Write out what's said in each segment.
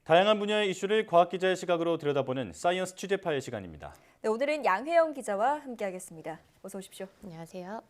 다양한 분야의 이슈를 과학 기자의 시각으로 들여다보는 사이언스 취재파의 시간입니다. 네, 오늘은 양혜영 기자와 함께하겠습니다. 어서 오십시오. 안녕하세요.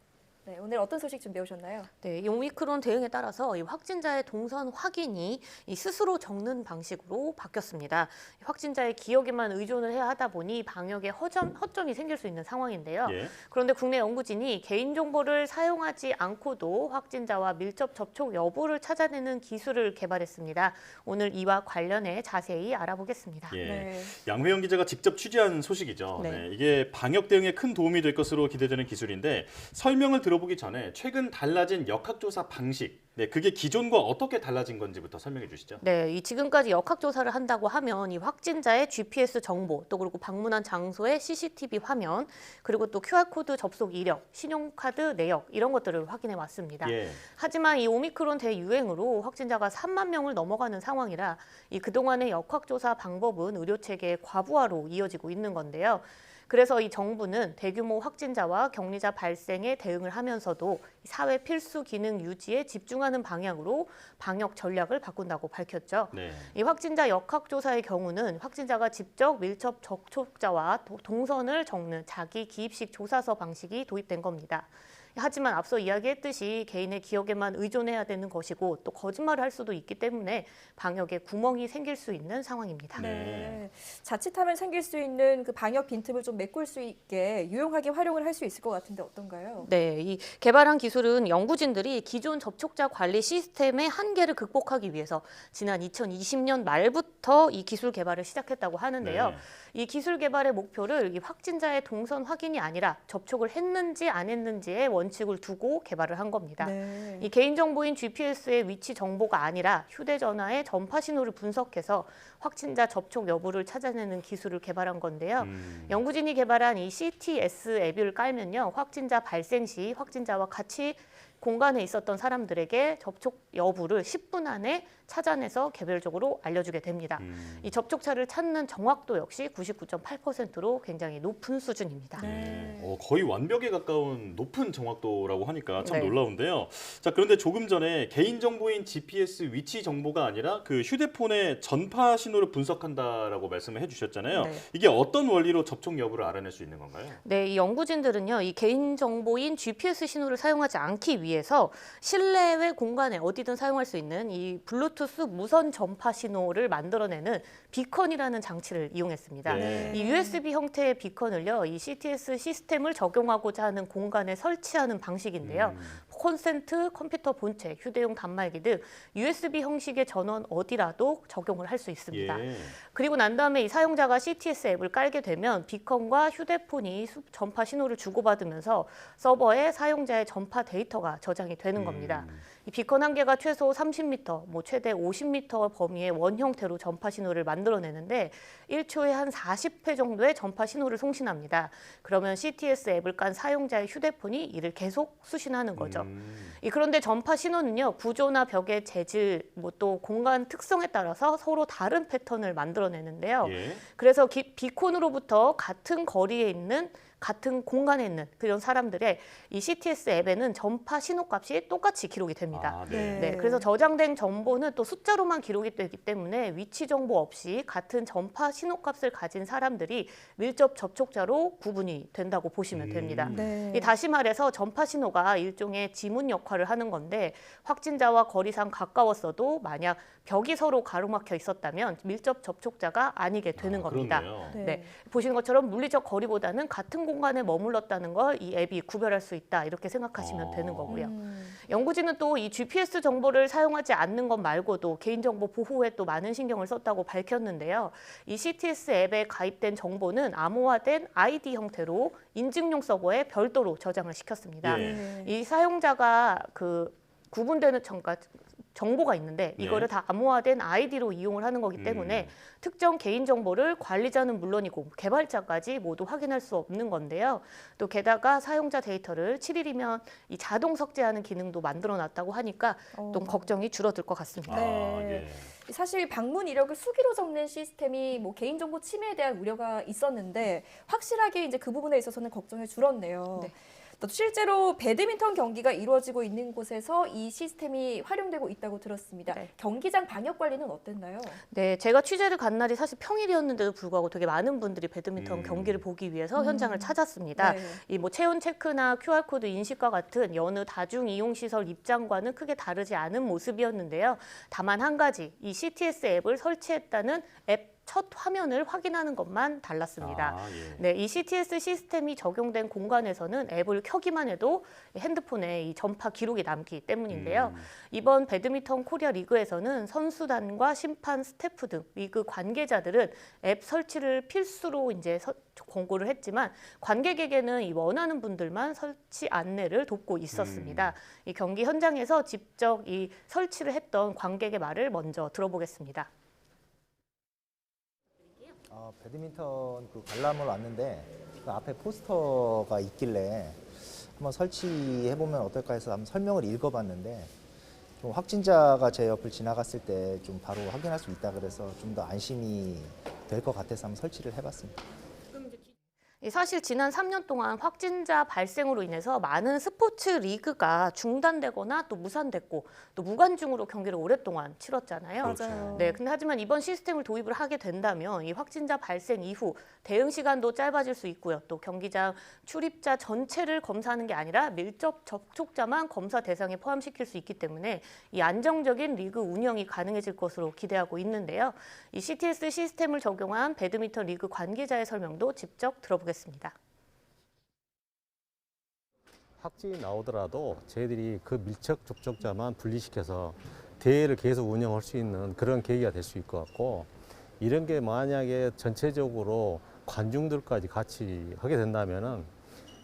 네, 오늘 어떤 소식 준비해 오셨나요? 네, 이 오미크론 대응에 따라서 이 확진자의 동선 확인이 이 스스로 적는 방식으로 바뀌었습니다. 확진자의 기억에만 의존을 해야 하다 보니 방역에 허점이 생길 수 있는 상황인데요. 예. 그런데 국내 연구진이 개인정보를 사용하지 않고도 확진자와 밀접 접촉 여부를 찾아내는 기술을 개발했습니다. 오늘 이와 관련해 자세히 알아보겠습니다. 예. 네. 양회영 기자가 직접 취재한 소식이죠. 네. 네, 이게 방역 대응에 큰 도움이 될 것으로 기대되는 기술인데 설명을 들어보기 전에 최근 달라진 역학조사 방식, 그게 기존과 어떻게 달라진 건지부터 설명해 주시죠. 네, 이 지금까지 역학조사를 한다고 하면 이 확진자의 GPS 정보, 또 그리고 방문한 장소의 CCTV 화면, 그리고 또 QR코드 접속 이력, 신용카드 내역 이런 것들을 확인해 왔습니다. 예. 하지만 이 오미크론 대유행으로 확진자가 3만 명을 넘어가는 상황이라 이 그동안의 역학조사 방법은 의료체계의 과부하로 이어지고 있는 건데요. 그래서 이 정부는 대규모 확진자와 격리자 발생에 대응을 하면서도 사회 필수 기능 유지에 집중하는 방향으로 방역 전략을 바꾼다고 밝혔죠. 네. 이 확진자 역학조사의 경우는 확진자가 직접 밀접 접촉자와 동선을 적는 자기 기입식 조사서 방식이 도입된 겁니다. 하지만 앞서 이야기했듯이 개인의 기억에만 의존해야 되는 것이고 또 거짓말을 할 수도 있기 때문에 방역에 구멍이 생길 수 있는 상황입니다. 네. 자칫하면 생길 수 있는 그 방역 빈틈을 좀 메꿀 수 있게 유용하게 활용을 할 수 있을 것 같은데 어떤가요? 네, 이 개발한 기술은 연구진들이 기존 접촉자 관리 시스템의 한계를 극복하기 위해서 지난 2020년 말부터 이 기술 개발을 시작했다고 하는데요. 네. 이 기술 개발의 목표를 이 확진자의 동선 확인이 아니라 접촉을 했는지 안 했는지의 원칙을 두고 개발을 한 겁니다. 네. 이 개인정보인 GPS의 위치 정보가 아니라 휴대전화의 전파 신호를 분석해서 확진자 접촉 여부를 찾아내는 기술을 개발한 건데요. 연구진이 개발한 이 CTS 앱을 깔면요, 확진자 발생 시 확진자와 같이 공간에 있었던 사람들에게 접촉 여부를 10분 안에 찾아내서 개별적으로 알려주게 됩니다. 이 접촉자를 찾는 정확도 역시 99.8%로 굉장히 높은 수준입니다. 네. 거의 완벽에 가까운 높은 정확도라고 하니까 참 네. 놀라운데요. 자, 그런데 조금 전에 개인정보인 GPS 위치 정보가 아니라 그 휴대폰의 전파 신호를 분석한다라고 말씀을 해주셨잖아요. 네. 이게 어떤 원리로 접촉 여부를 알아낼 수 있는 건가요? 네, 이 연구진들은요, 이 개인정보인 GPS 신호를 사용하지 않기 위해서 실내외 공간에 어디든 사용할 수 있는 이 블루투스 무선 전파 신호를 만들어내는 비컨이라는 장치를 이용했습니다. 네. 이 USB 형태의 비컨을요, 이 CTS 시스템을 적용하고자 하는 공간에 설치하는 방식인데요. 콘센트, 컴퓨터 본체, 휴대용 단말기 등 USB 형식의 전원 어디라도 적용을 할 수 있습니다. 예. 그리고 난 다음에 이 사용자가 CTS 앱을 깔게 되면 비컨과 휴대폰이 전파 신호를 주고받으면서 서버에 사용자의 전파 데이터가 저장이 되는 겁니다. 이 비컨 한 개가 최소 30m, 최대 50m 범위의 원 형태로 전파 신호를 만들어내는데 1초에 한 40회 정도의 전파 신호를 송신합니다. 그러면 CTS 앱을 깐 사용자의 휴대폰이 이를 계속 수신하는 거죠. 그런데 전파 신호는요, 구조나 벽의 재질, 또 공간 특성에 따라서 서로 다른 패턴을 만들어내는데요. 예. 그래서 비콘으로부터 같은 거리에 있는 같은 공간에 있는 그런 사람들의 이 CTS 앱에는 전파 신호값이 똑같이 기록이 됩니다. 아, 네. 네, 그래서 저장된 정보는 또 숫자로만 기록이 되기 때문에 위치 정보 없이 같은 전파 신호값을 가진 사람들이 밀접 접촉자로 구분이 된다고 보시면 됩니다. 네. 다시 말해서 전파 신호가 일종의 지문 역할을 하는 건데 확진자와 거리상 가까웠어도 만약 벽이 서로 가로막혀 있었다면 밀접 접촉자가 아니게 되는 겁니다. 그렇네요. 네. 네, 보시는 것처럼 물리적 거리보다는 같은 공간에 머물렀다는 걸 이 앱이 구별할 수 있다 이렇게 생각하시면 되는 거고요. 연구진은 또 이 GPS 정보를 사용하지 않는 것 말고도 개인정보 보호에 또 많은 신경을 썼다고 밝혔는데요. 이 CTS 앱에 가입된 정보는 암호화된 ID 형태로 인증용 서버에 별도로 저장을 시켰습니다. 예. 이 사용자가 구분되는 정보가 있는데 네. 이거를 다 암호화된 아이디로 이용을 하는 거기 때문에 특정 개인정보를 관리자는 물론이고 개발자까지 모두 확인할 수 없는 건데요. 또 게다가 사용자 데이터를 7일이면 이 자동 삭제하는 기능도 만들어놨다고 하니까 좀 걱정이 줄어들 것 같습니다. 네. 사실 방문 이력을 수기로 적는 시스템이 개인정보 침해에 대한 우려가 있었는데 확실하게 이제 그 부분에 있어서는 걱정이 줄었네요. 네. 또 실제로 배드민턴 경기가 이루어지고 있는 곳에서 이 시스템이 활용되고 있다고 들었습니다. 네. 경기장 방역 관리는 어땠나요? 네, 제가 취재를 간 날이 사실 평일이었는데도 불구하고 되게 많은 분들이 배드민턴 음. 경기를 보기 위해서 현장을 찾았습니다. 네. 이 뭐 체온 체크나 QR코드 인식과 같은 여느 다중 이용 시설 입장과는 크게 다르지 않은 모습이었는데요. 다만 한 가지, 이 CTS 앱을 설치했다는 앱 첫 화면을 확인하는 것만 달랐습니다. 아, 예. 네, 이 CTS 시스템이 적용된 공간에서는 앱을 켜기만 해도 핸드폰에 이 전파 기록이 남기 때문인데요. 이번 배드민턴 코리아 리그에서는 선수단과 심판, 스태프 등 리그 관계자들은 앱 설치를 필수로 이제 권고를 했지만 관객에게는 이 원하는 분들만 설치 안내를 돕고 있었습니다. 이 경기 현장에서 직접 이 설치를 했던 관객의 말을 먼저 들어보겠습니다. 배드민턴 그 관람을 왔는데 그 앞에 포스터가 있길래 한번 설치해보면 어떨까 해서 한번 설명을 읽어봤는데 좀 확진자가 제 옆을 지나갔을 때 좀 바로 확인할 수 있다 그래서 좀 더 안심이 될 것 같아서 한번 설치를 해봤습니다. 사실 지난 3년 동안 확진자 발생으로 인해서 많은 스포츠 리그가 중단되거나 또 무산됐고 또 무관중으로 경기를 오랫동안 치렀잖아요. 맞아요. 네, 근데 하지만 이번 시스템을 도입을 하게 된다면 이 확진자 발생 이후 대응 시간도 짧아질 수 있고요. 또 경기장 출입자 전체를 검사하는 게 아니라 밀접 접촉자만 검사 대상에 포함시킬 수 있기 때문에 이 안정적인 리그 운영이 가능해질 것으로 기대하고 있는데요. 이 CTS 시스템을 적용한 배드민턴 리그 관계자의 설명도 직접 들어보겠습니다. 확진이 나오더라도 저희들이 그 밀접 접촉자만 분리시켜서 대회를 계속 운영할 수 있는 그런 계기가 될 수 있을 것 같고, 이런 게 만약에 전체적으로 관중들까지 같이 하게 된다면은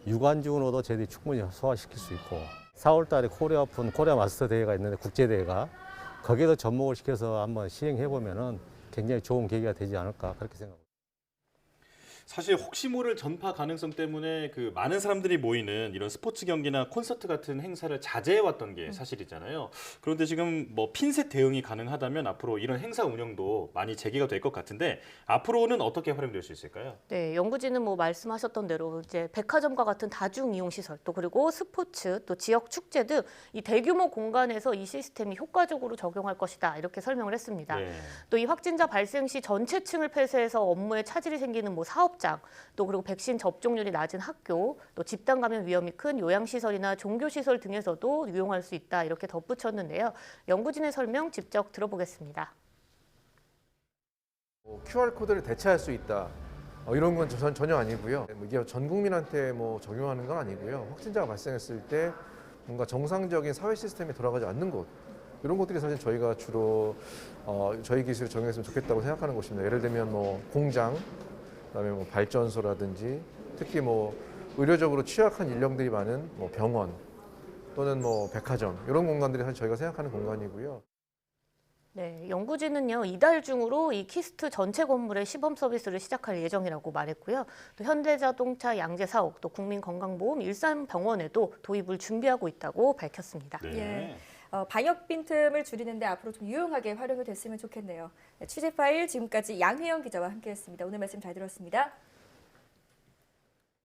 유관중으로도 저희들이 충분히 소화시킬 수 있고, 4월 달에 코리아 오픈, 코리아 마스터 대회가 있는데 국제대회가 거기에도 접목을 시켜서 한번 시행해 보면은 굉장히 좋은 계기가 되지 않을까 그렇게 생각합니다. 사실 혹시 모를 전파 가능성 때문에 그 많은 사람들이 모이는 이런 스포츠 경기나 콘서트 같은 행사를 자제해 왔던 게 사실이잖아요. 그런데 지금 뭐 핀셋 대응이 가능하다면 앞으로 이런 행사 운영도 많이 재개가 될 것 같은데 앞으로는 어떻게 활용될 수 있을까요? 네, 연구진은 뭐 말씀하셨던 대로 이제 백화점과 같은 다중 이용 시설 또 그리고 스포츠 또 지역 축제 등 이 대규모 공간에서 이 시스템이 효과적으로 적용할 것이다 이렇게 설명을 했습니다. 네. 또 이 확진자 발생 시 전체층을 폐쇄해서 업무에 차질이 생기는 뭐 사업장 또 그리고 백신 접종률이 낮은 학교 또 집단 감염 위험이 큰 요양시설이나 종교시설 등에서도 이용할 수 있다 이렇게 덧붙였는데요. 연구진의 설명 직접 들어보겠습니다. QR코드를 대체할 수 있다. 이런 건 전혀 아니고요. 이게 전 국민한테 뭐 적용하는 건 아니고요. 확진자가 발생했을 때 뭔가 정상적인 사회 시스템이 돌아가지 않는 곳, 이런 것들이 사실 저희가 주로 저희 기술을 적용했으면 좋겠다고 생각하는 곳입니다. 예를 들면 뭐 공장, 그다음에 뭐 발전소라든지 특히 뭐 의료적으로 취약한 인력들이 많은 뭐 병원 또는 뭐 백화점, 이런 공간들이 사실 저희가 생각하는 공간이고요. 네, 연구진은요 이달 중으로 이 키스트 전체 건물의 시범 서비스를 시작할 예정이라고 말했고요. 또 현대자동차 양재사옥, 또 국민건강보험 일산병원에도 도입을 준비하고 있다고 밝혔습니다. 네. 예. 방역 빈틈을 줄이는데 앞으로 좀 유용하게 활용이 됐으면 좋겠네요. 네, 취재 파일 지금까지 양혜영 기자와 함께했습니다. 오늘 말씀 잘 들었습니다.